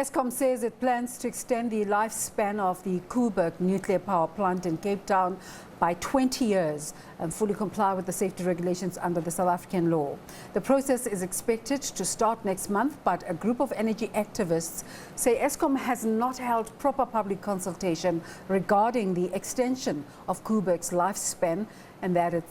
Eskom says it plans to extend the lifespan of the Koeberg Nuclear Power Plant in Cape Town by 20 years and fully comply with the safety regulations under the South African law. The process is expected to start next month, but a group of energy activists say Eskom has not held proper public consultation regarding the extension of Koeberg's lifespan and that it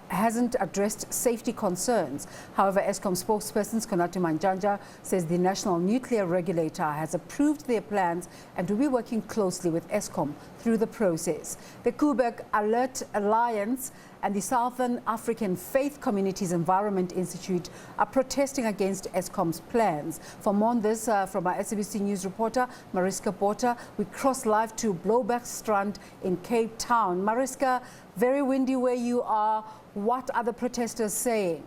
hasn't addressed safety concerns. However, Eskom spokesperson Sikonathi Mantshantsha says the National Nuclear Regulator has approved their plans and will be working closely with Eskom through the process. The Koeberg Alert Alliance and the Southern African Faith Communities Environment Institute are protesting against Eskom's plans. For more on this, from our SABC News reporter, Mariska Botha, we cross live to Bloubergstrand in Cape Town. Mariska, very windy where you are. What are the protesters saying?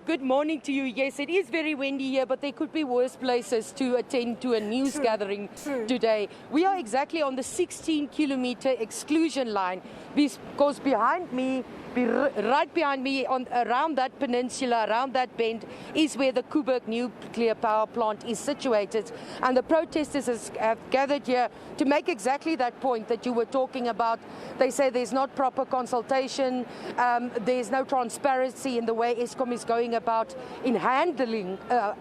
Good morning to you. Yes, it is very windy here, but there could be worse places to attend to a news gathering today. We are exactly on the 16-kilometer exclusion line because behind me, right behind me, around that peninsula, around that bend, is where the Koeberg Nuclear Power Plant is situated. And the protesters have gathered here to make exactly that point that you were talking about. They say there's not proper consultation, there's no transparency in the way Eskom is going about in handling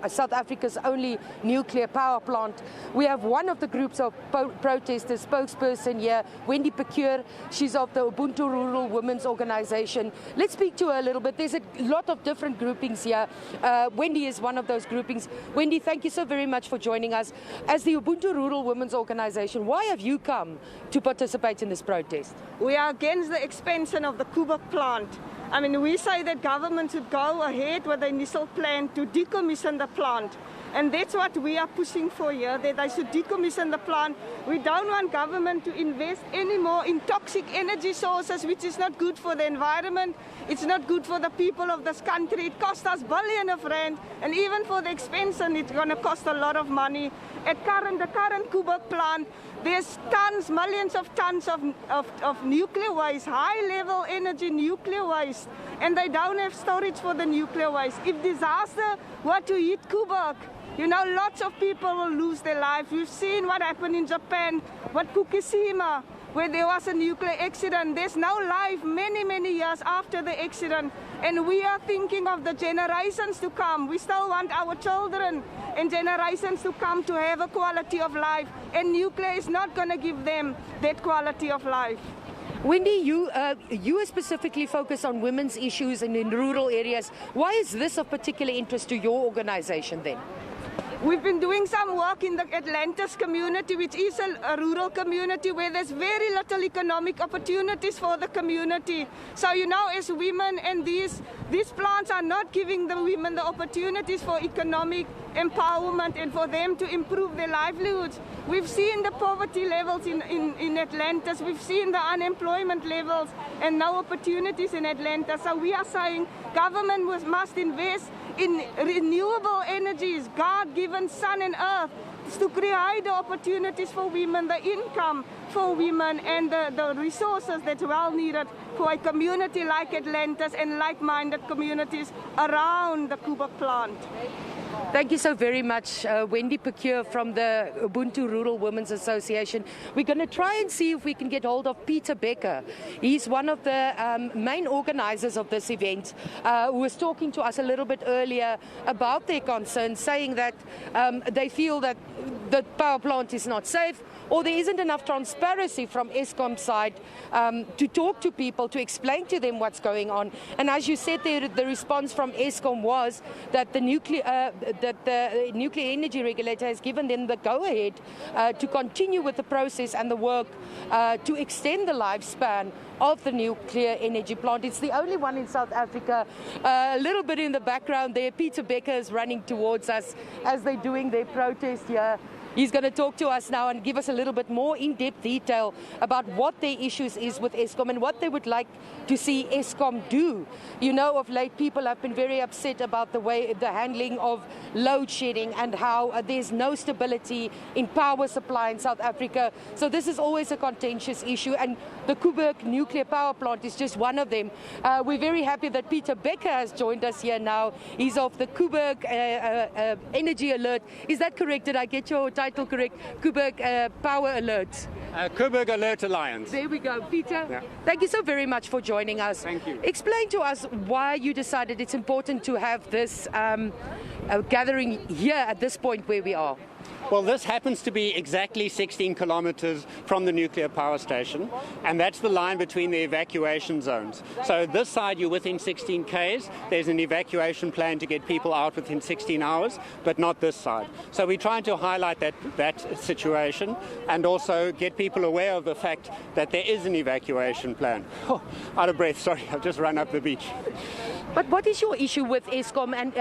South Africa's only nuclear power plant. We have one of the groups of protesters, spokesperson here, Wendy Picure. She's of the Ubuntu Rural Women's Organization. Let's speak to her a little bit. There's a lot of different groupings here. Wendy is one of those groupings. Wendy, thank you so very much for joining us. As the Ubuntu Rural Women's Organization, why have you come to participate in this protest? We are against the expansion of the Koeberg plant. I mean, we say that government should go ahead with the initial plan to decommission the plant. And that's what we are pushing for here, that they should decommission the plant. We don't want government to invest any more in toxic energy sources, which is not good for the environment. It's not good for the people of this country. It costs us billions of rand, and even for the expansion, it's going to cost a lot of money. At the current Koeberg plant, there's tons, millions of tons of nuclear waste, high-level energy nuclear waste, and they don't have storage for the nuclear waste. If disaster were to hit Koeberg, you know, lots of people will lose their life. We've seen what happened in Japan, what Fukushima, where there was a nuclear accident. There's no life many, many years after the accident. And we are thinking of the generations to come. We still want our children and generations to come to have a quality of life. And nuclear is not going to give them that quality of life. Wendy, you are specifically focused on women's issues and in rural areas. Why is this of particular interest to your organization then? We've been doing some work in the Atlantis community, which is a rural community where there's very little economic opportunities for the community. So, you know, as women, and these plants are not giving the women the opportunities for economic empowerment and for them to improve their livelihoods. We've seen the poverty levels in Atlantis, we've seen the unemployment levels and no opportunities in Atlantis. So we are saying government must invest in renewable energies, God-given sun and earth, to create the opportunities for women, the income for women, and the resources that's well needed for a community like Atlantis and like-minded communities around the Koeberg plant. Thank you so very much, Wendy Picure from the Ubuntu Rural Women's Association. We're going to try and see if we can get hold of Peter Becker. He's one of the main organizers of this event, who was talking to us a little bit earlier about their concerns, saying that they feel that the power plant is not safe, or there isn't enough transparency from Eskom's side to talk to people, to explain to them what's going on. And as you said there, the response from Eskom was that the Nuclear Energy Regulator has given them the go-ahead to continue with the process and the work to extend the lifespan of the nuclear energy plant. It's the only one in South Africa. A little bit in the background there, Peter Becker is running towards us as they're doing their protest here. He's going to talk to us now and give us a little bit more in-depth detail about what their issues is with Eskom and what they would like to see Eskom do. You know, of late, people have been very upset about the handling of load shedding and how there's no stability in power supply in South Africa. So this is always a contentious issue, and the Koeberg Nuclear Power Plant is just one of them. We're very happy that Peter Becker has joined us here now. He's of the Koeberg Energy Alert. Is that correct? Did I get your title correct? Koeberg Power Alert. Koeberg Alert Alliance. There we go. Peter, yeah. Thank you so very much for joining us. Thank you. Explain to us why you decided it's important to have this gathering here at this point where we are. Well, this happens to be exactly 16 kilometers from the nuclear power station, and that's the line between the evacuation zones. So this side, you're within 16 Ks. There's an evacuation plan to get people out within 16 hours, but not this side. So we're trying to highlight that situation and also get people aware of the fact that there is an evacuation plan. Oh, out of breath, sorry, I've just run up the beach. But what is your issue with Eskom and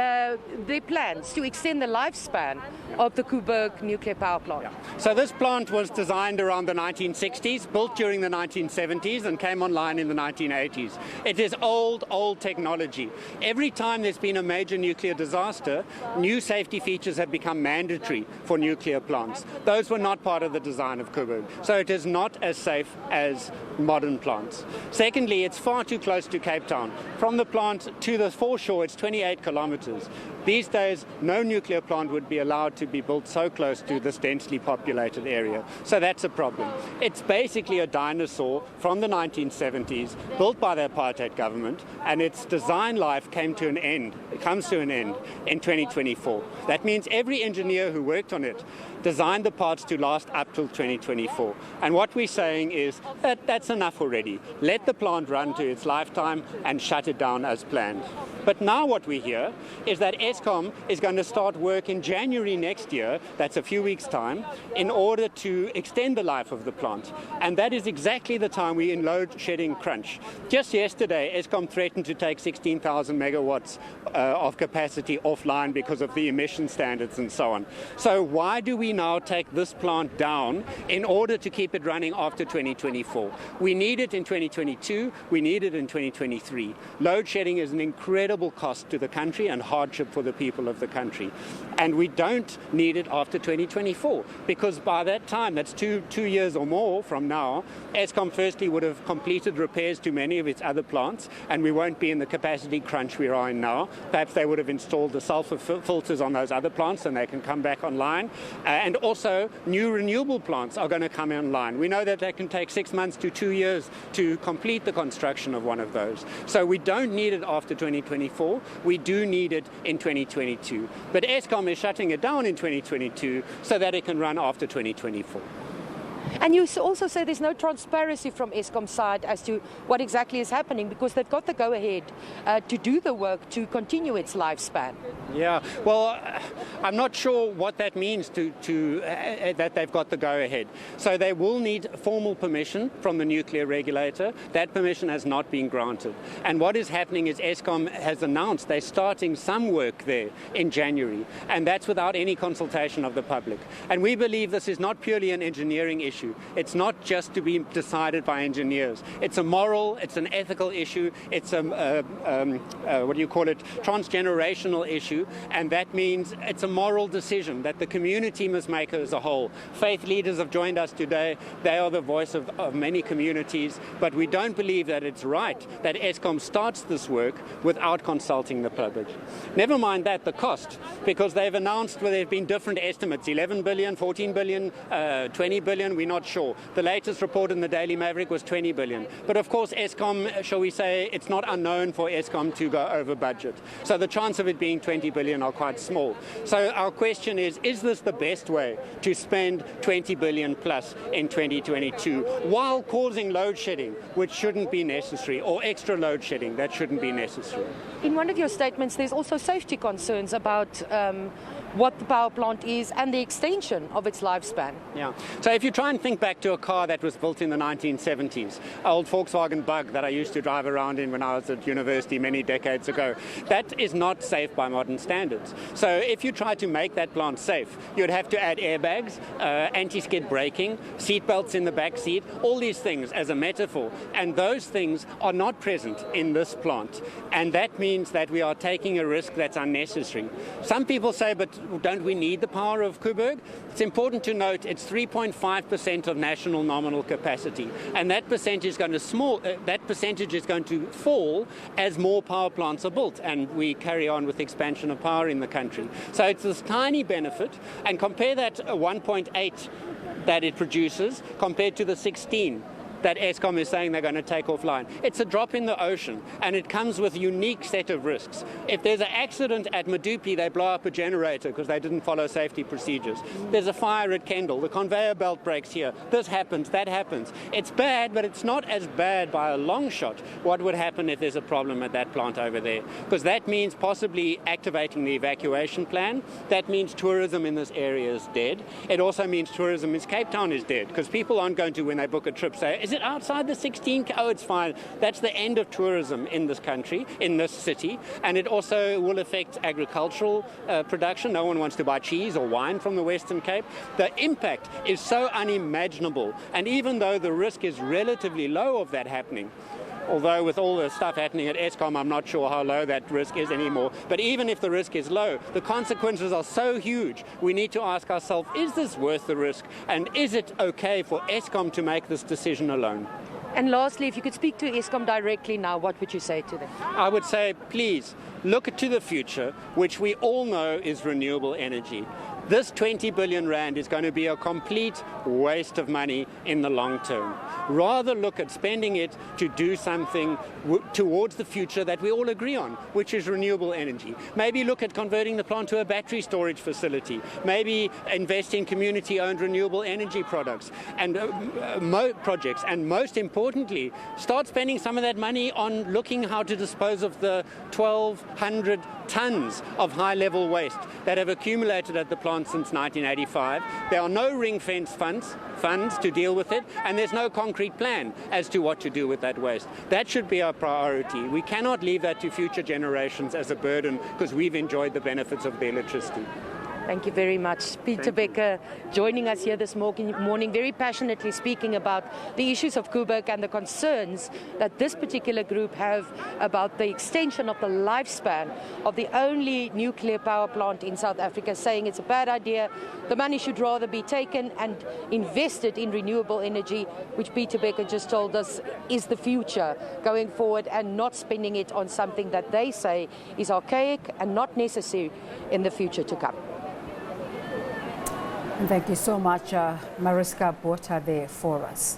their plans to extend the lifespan of the Koeberg Nuclear Power Plant? So this plant was designed around the 1960s, built during the 1970s, and came online in the 1980s. It is old technology. Every time there's been a major nuclear disaster, new safety features have become mandatory for nuclear plants. Those were not part of the design of Koeberg. So it is not as safe as modern plants. Secondly, it's far too close to Cape Town. From the plant to the foreshore, it's 28 kilometers. These days, no nuclear plant would be allowed to be built so close to this densely populated area. So that's a problem. It's basically a dinosaur from the 1970s, built by the apartheid government, and its design life came to an end. It comes to an end in 2024. That means every engineer who worked on it designed the parts to last up till 2024. And what we're saying is that that's enough already. Let the plant run to its lifetime and shut it down as planned. But now what we hear is that Eskom is going to start work in January next year, that's a few weeks' time, in order to extend the life of the plant. And that is exactly the time we're in load shedding crunch. Just yesterday, Eskom threatened to take 16,000 megawatts of capacity offline because of the emission standards and so on. So why do we now take this plant down in order to keep it running after 2024? We need it in 2022, we need it in 2023. Load shedding is an incredible cost to the country and hardship for the people of the country. And we don't need it after 2024, because by that time, that's two years or more from now, Eskom firstly would have completed repairs to many of its other plants, and we won't be in the capacity crunch we are in now. Perhaps they would have installed the sulfur filters on those other plants and they can come back online. And also, new renewable plants are going to come online. We know that they can take 6 months to 2 years to complete the construction of one of those. So we don't need it after 2024. We do need it in 2022. But Eskom is shutting it down in 2022 so that it can run after 2024. And you also say there's no transparency from Eskom's side as to what exactly is happening, because they've got the go-ahead to do the work to continue its lifespan. Yeah, well, I'm not sure what that means that they've got the go-ahead. So they will need formal permission from the nuclear regulator. That permission has not been granted. And what is happening is Eskom has announced they're starting some work there in January, and that's without any consultation of the public. And we believe this is not purely an engineering issue. It's not just to be decided by engineers. It's a moral, it's an ethical issue, it's a, transgenerational issue, and that means it's a moral decision that the community must make as a whole. Faith leaders have joined us today. They are the voice of many communities, but we don't believe that it's right that Eskom starts this work without consulting the public. Never mind that, the cost, because they've announced where there have been different estimates, 11 billion, 14 billion, 20 billion, we're not sure. The latest report in the Daily Maverick was 20 billion. But of course, Eskom, shall we say, it's not unknown for Eskom to go over budget. So the chance of it being 20 billion are quite small. So our question is this the best way to spend 20 billion plus in 2022 while causing load shedding, which shouldn't be necessary, or extra load shedding that shouldn't be necessary? In one of your statements, there's also safety concerns about what the power plant is and the extension of its lifespan. Yeah. So if you try and think back to a car that was built in the 1970s, old Volkswagen Bug that I used to drive around in when I was at university many decades ago. That is not safe by modern standards. So if you try to make that plant safe, you'd have to add airbags, anti-skid braking, seat belts in the back seat, all these things as a metaphor. And those things are not present in this plant. And that means that we are taking a risk that's unnecessary. Some people say, but don't we need the power of Koeberg? It's important to note it's 3.5% of national nominal capacity. And that percentage is going to fall as more power plants are built and we carry on with expansion of power in the country. So it's this tiny benefit, and compare that 1.8 that it produces compared to the 16 that Eskom is saying they're going to take offline. It's a drop in the ocean, and it comes with a unique set of risks. If there's an accident at Medupi, they blow up a generator because they didn't follow safety procedures. There's a fire at Kendal, the conveyor belt breaks here. This happens, that happens. It's bad, but it's not as bad by a long shot what would happen if there's a problem at that plant over there. Because that means possibly activating the evacuation plan. That means tourism in this area is dead. It also means tourism in Cape Town is dead, because people aren't going to, when they book a trip, say, is it outside the 16? Oh, it's fine. That's the end of tourism in this country, in this city. And it also will affect agricultural production. No one wants to buy cheese or wine from the Western Cape. The impact is so unimaginable. And even though the risk is relatively low of that happening, although with all the stuff happening at Eskom, I'm not sure how low that risk is anymore. But even if the risk is low, the consequences are so huge, we need to ask ourselves, is this worth the risk? And is it okay for Eskom to make this decision alone? And lastly, if you could speak to Eskom directly now, what would you say to them? I would say, please, look to the future, which we all know is renewable energy. This 20 billion rand is going to be a complete waste of money in the long term. Rather look at spending it to do something towards the future that we all agree on, which is renewable energy. Maybe look at converting the plant to a battery storage facility. Maybe invest in community-owned renewable energy products and projects. And most importantly, start spending some of that money on looking how to dispose of the 1,200 tons of high-level waste that have accumulated at the plant since 1985. There are no ring-fence funds to deal with it, and there's no concrete plan as to what to do with that waste. That should be our priority. We cannot leave that to future generations as a burden because we've enjoyed the benefits of the electricity. Thank you very much. Peter Becker joining us here this morning, very passionately speaking about the issues of Koeberg and the concerns that this particular group have about the extension of the lifespan of the only nuclear power plant in South Africa, saying it's a bad idea. The money should rather be taken and invested in renewable energy, which Peter Becker just told us is the future going forward, and not spending it on something that they say is archaic and not necessary in the future to come. And thank you so much, Mariska Botha, there for us.